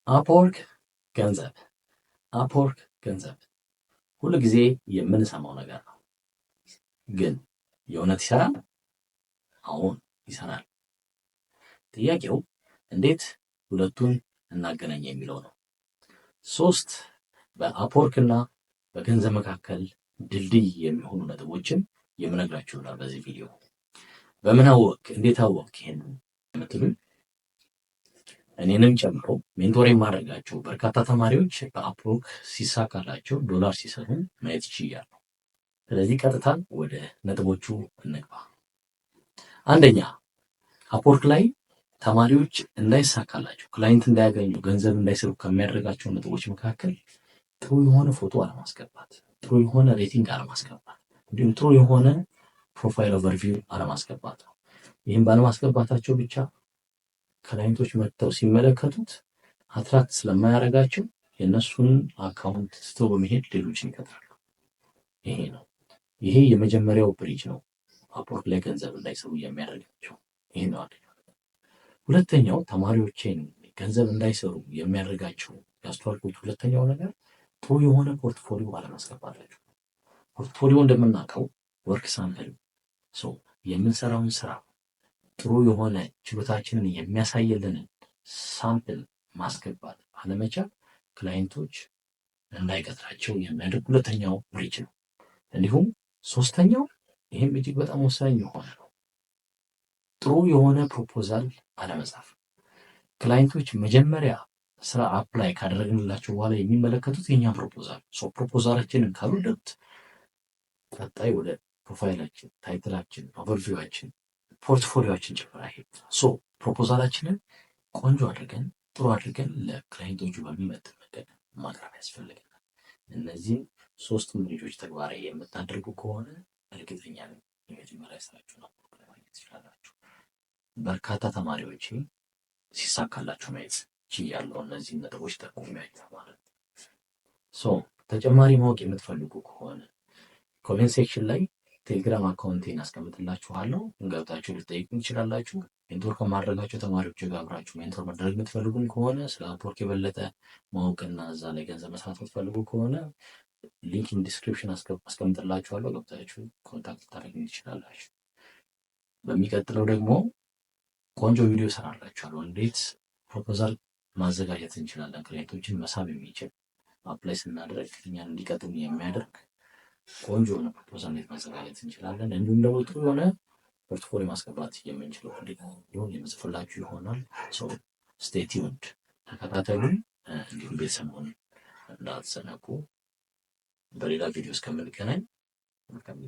አፕወርክ ገንዘብ አፕወርክ ገንዘብ ሁሉ ጊዜ የምንሰማው ነገር ነው። ግን የእውነት ይሰራል? አሁን ይሰራል። ጥያቄው እንዴት ሁለቱን እናገናኝ የሚለው ነው። 3 በአፕወርክ እና በገንዘብ መካከል ድልድይ የሚሆኑ ነጥቦችን የምነግራችሁ ይሆናል በዚህ ቪዲዮ። በምን አወቅ፣ እንዴት አወቅ ይሄን የምትሉኝ እኔንም ጨምሮ ሜንቶር የማደርጋቸው በርካታ ተማሪዎች በአፕወርክ ሲሳካላቸው ዶላር ሲሰሩ ማየት ይችላሉ። ስለዚህ ቀጥታ ወደ ነጥቦቹ እንግባ። አንደኛ፣ አፕወርክ ላይ ተማሪዎች እንዳይሳካላቸው፣ ክላይንት እንዳያገኙ፣ ገንዘብ እንዳይሰሩ ከሚያደርጋቸው ነጥቦች መካከል ጥሩ የሆነ ፎቶ አለማስገባት፣ ጥሩ የሆነ ሬቲንግ አለማስገባት፣ እንዲሁም ጥሩ የሆነ ፕሮፋይል ኦቨርቪው አለማስገባት ነው። ይህም ባለማስገባታቸው ብቻ ክላይንቶች መጥተው ሲመለከቱት አትራክት ስለማያደርጋቸው የእነሱን አካውንት ስተው በመሄድ ሌሎችን ይቀጥራሉ። ይሄ ነው። ይሄ የመጀመሪያው ብሪጅ ነው አፕወርክ ላይ ገንዘብ እንዳይሰሩ የሚያደርጋቸው። ይሄ ነው። ሁለተኛው ተማሪዎችን ገንዘብ እንዳይሰሩ የሚያደርጋቸው ያስተዋልኩት ሁለተኛው ነገር ጥሩ የሆነ ፖርትፎሊዮ አለማስገባታቸው። ፖርትፎሊዮ እንደምናውቀው ወርክ ሳምፕል የምንሰራውን ስራ ጥሩ የሆነ ችሎታችንን የሚያሳየልንን ሳምፕል ማስገባት አለመቻል ክላይንቶች እንዳይቀጥራቸው የሚያደርግ ሁለተኛው ብሪጅ ነው። እንዲሁም ሶስተኛው ይህም እጅግ በጣም ወሳኝ የሆነ ነው፣ ጥሩ የሆነ ፕሮፖዛል አለመጻፍ። ክላይንቶች መጀመሪያ ስራ አፕላይ ካደረግንላቸው በኋላ የሚመለከቱት የኛ ፕሮፖዛላችንን ካልወደዱት ቀጣይ ወደ ፕሮፋይላችን፣ ታይትላችን፣ ኦቨርቪዋችን፣ ፖርትፎሊዮችን ጭምር አይሄድም። ፕሮፖዛላችንን ቆንጆ አድርገን ጥሩ አድርገን ለክላይንቶቹ በሚመጥን መንገድ ማቅረብ ያስፈልገናል። እነዚህም 3 ልጆች ተግባራዊ የምታደርጉ ከሆነ እርግጠኛ ነኝ የመጀመሪያ ስራችሁን አፕወርክ ላይ ማግኘት ትችላላችሁ። በርካታ ተማሪዎች ሲሳካላችሁ ማየት ችያለሁ። እነዚህ ነጥቦች ጠቁሚያችሁ ማለት ነው። ተጨማሪ ማወቅ የምትፈልጉ ከሆነ ኮሜንት ሴክሽን ላይ ቴሌግራም አካውንቴን አስቀምጥላችኋለሁ፣ ገብታችሁ ልትጠይቁኝ ትችላላችሁ። ሜንቶር ከማድረጋቸው ተማሪዎች ጋር አብራችሁ ሜንቶር ማድረግ የምትፈልጉም ከሆነ ስለ አፕወርክ የበለጠ ማወቅና እዛ ላይ ገንዘብ መስራት የምትፈልጉ ከሆነ ሊንክ ዲስክሪፕሽን አስቀምጥላችኋለሁ፣ ገብታችሁ ኮንታክት ታደርጉኝ ትችላላችሁ። በሚቀጥለው ደግሞ ቆንጆ ቪዲዮ ሰራላችኋለሁ። እንዴት ፕሮፖዛል ማዘጋጀት እንችላለን፣ ክላይንቶችን መሳብ የሚችል አፕላይ ስናደርግ እኛን እንዲቀጥሉ የሚያደርግ ቆንጆ የሆነ ፕሮፖዛል እንዴት ማዘጋጀት እንችላለን፣ እንዲሁም ደግሞ ጥሩ የሆነ ፖርትፎሊዮ ማስገባት የምንችለው እንዲሆን የምጽፍላችሁ ይሆናል። ስቴይ ቲዩንድ ተከታተሉን። እንዲሁም ቤተሰቡን እንዳትዘነጉ። በሌላ ቪዲዮ እስከምንገናኝ መልካም